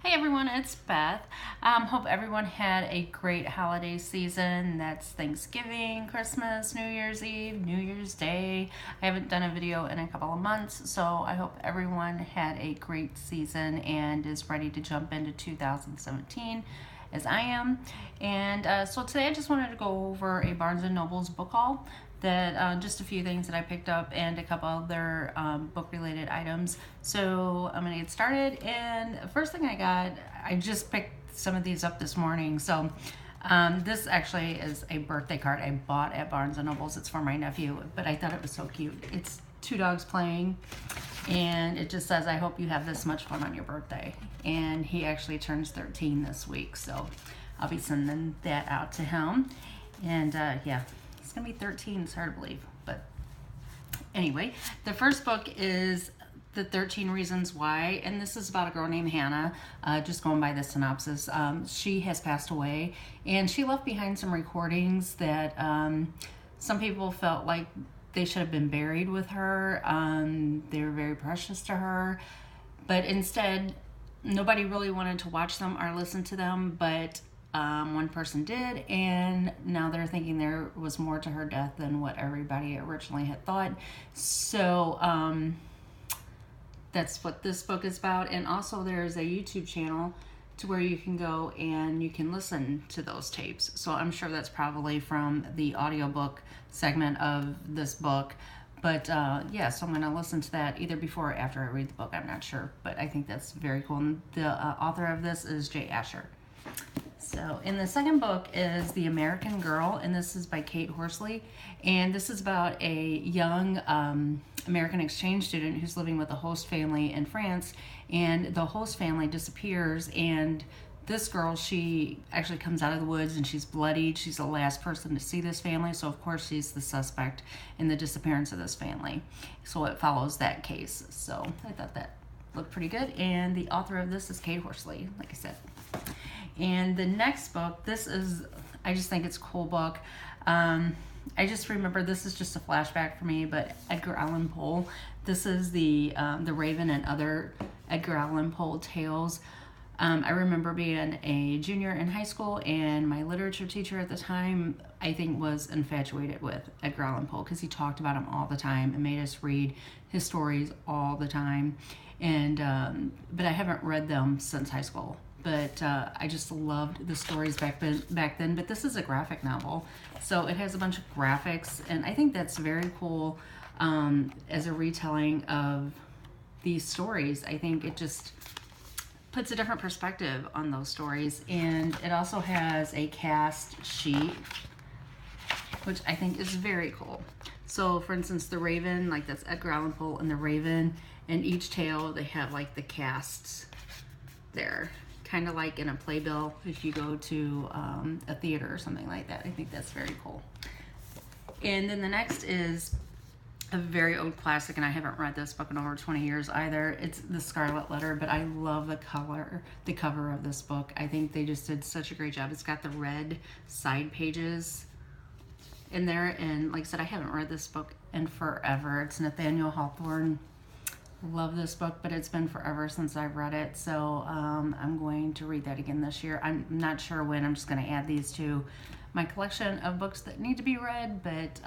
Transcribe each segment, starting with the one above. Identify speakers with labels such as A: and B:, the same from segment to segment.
A: Hey everyone, it's Beth. Hope everyone had a great holiday season. That's Thanksgiving, Christmas, New Year's Eve, New Year's Day. I haven't done a video in a couple of months, so I hope everyone had a great season and is ready to jump into 2017 as I am. And so today I just wanted to go over a Barnes & Noble's book haul that just a few things that I picked up and a couple other book related items. So I'm gonna get started, and the first thing I just picked some of these up this morning. So this actually is a birthday card I bought at Barnes & Noble's. It's for my nephew, but I thought it was so cute. It's two dogs playing, and it just says, I hope you have this much fun on your birthday. And he actually turns 13 this week, so I'll be sending that out to him. And yeah, he's gonna be 13. It's hard to believe, but anyway, the first book is The 13 Reasons Why, and this is about a girl named Hannah. Just going by the synopsis, she has passed away, and she left behind some recordings that some people felt like they should have been buried with her. They were very precious to her, but instead, nobody really wanted to watch them or listen to them, but one person did, and now they're thinking there was more to her death than what everybody originally had thought. So that's what this book is about. And also there's a YouTube channel to where you can go and you can listen to those tapes. So I'm sure that's probably from the audiobook segment of this book. But yeah, so I'm going to listen to that either before or after I read the book. I'm not sure, but I think that's very cool. And the author of this is Jay Asher. So, in the second book is The American Girl, and this is by Kate Horsley. And this is about a young American exchange student who's living with a host family in France, and the host family disappears, and this girl, she actually comes out of the woods and she's bloodied. She's the last person to see this family, so of course she's the suspect in the disappearance of this family. So it follows that case. So I thought that looked pretty good, and the author of this is Kate Horsley, like I said. And the next book, I just think it's a cool book. I just remember this is just a flashback for me, but Edgar Allan Poe. This is the Raven and Other Edgar Allan Poe tales. I remember being a junior in high school, and my literature teacher at the time, I think, was infatuated with Edgar Allan Poe because he talked about him all the time and made us read his stories all the time. And but I haven't read them since high school. But I just loved the stories back then. But this is a graphic novel, so it has a bunch of graphics, and I think that's very cool as a retelling of these stories. I think it just puts a different perspective on those stories, and it also has a cast sheet, which I think is very cool. So, for instance, the Raven, like that's Edgar Allan Poe and the Raven, and each tale they have like the casts there. Kind of like in a playbill if you go to a theater or something like that. I think that's very cool. And then the next is a very old classic, and I haven't read this book in over 20 years either. It's The Scarlet Letter, but I love the cover of this book. I think they just did such a great job. It's got the red side pages in there, and like I said, I haven't read this book in forever. It's Nathaniel Hawthorne. Love this book, but it's been forever since I've read it, so I'm going to read that again this year. I'm not sure when. I'm just going to add these to my collection of books that need to be read, but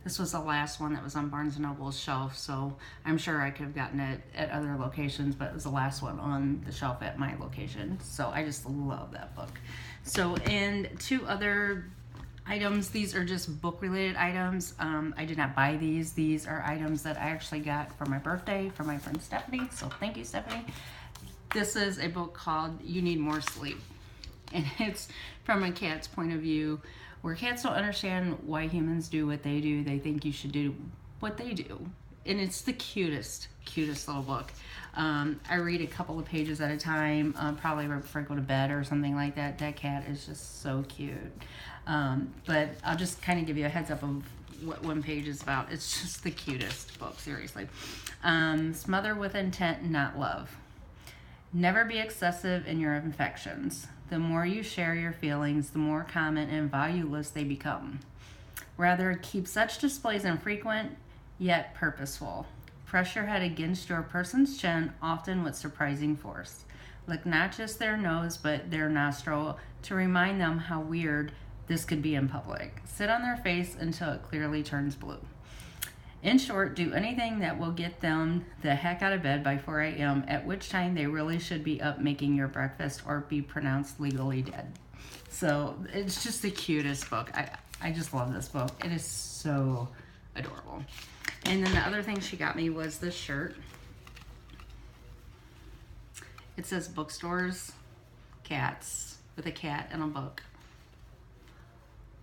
A: this was the last one that was on Barnes & Noble's shelf, so I'm sure I could have gotten it at other locations, but it was the last one on the shelf at my location, so I just love that book. So, and two other items. These are just book related items. I did not buy these. These are items that I actually got for my birthday from my friend Stephanie. So thank you, Stephanie. This is a book called You Need More Sleep. And it's from a cat's point of view, where cats don't understand why humans do what they do. They think you should do what they do. And it's the cutest little book. I read a couple of pages at a time, probably right before I go to bed or something like that. That cat is just so cute. But I'll just kind of give you a heads up of what one page is about. It's just the cutest book, seriously. Smother with intent, not love. Never be excessive in your affections. The more you share your feelings, the more common and valueless they become. Rather, keep such displays infrequent, yet purposeful. Press your head against your person's chin, often with surprising force. Lick not just their nose, but their nostril to remind them how weird this could be in public. Sit on their face until it clearly turns blue. In short, do anything that will get them the heck out of bed by 4 a.m., at which time they really should be up making your breakfast or be pronounced legally dead. So it's just the cutest book. I just love this book. It is so adorable. And then the other thing she got me was this shirt. It says bookstores, cats, with a cat and a book.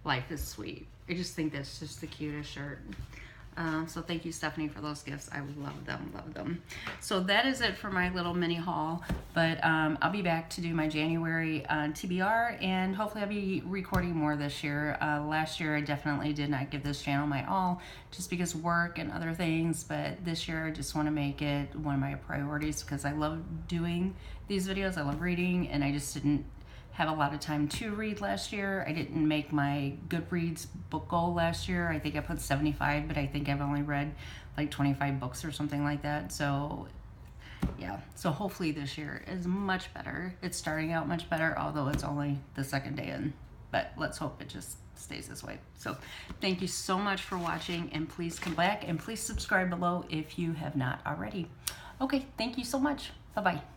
A: Life is sweet. I just think that's just the cutest shirt. So thank you, Stephanie, for those gifts. I love them, love them. So that is it for my little mini haul, but I'll be back to do my January TBR, and hopefully I'll be recording more this year. Last year I definitely did not give this channel my all, just because work and other things, but this year I just want to make it one of my priorities because I love doing these videos. I love reading, and I just didn't have a lot of time to read last year. I didn't make my Goodreads book goal last year. I think I put 75, but I think I've only read like 25 books or something like that. So yeah, so hopefully this year is much better. It's starting out much better, although it's only the second day in, but let's hope it just stays this way. So thank you so much for watching, and please come back and please subscribe below if you have not already. Okay, thank you so much. Bye-bye.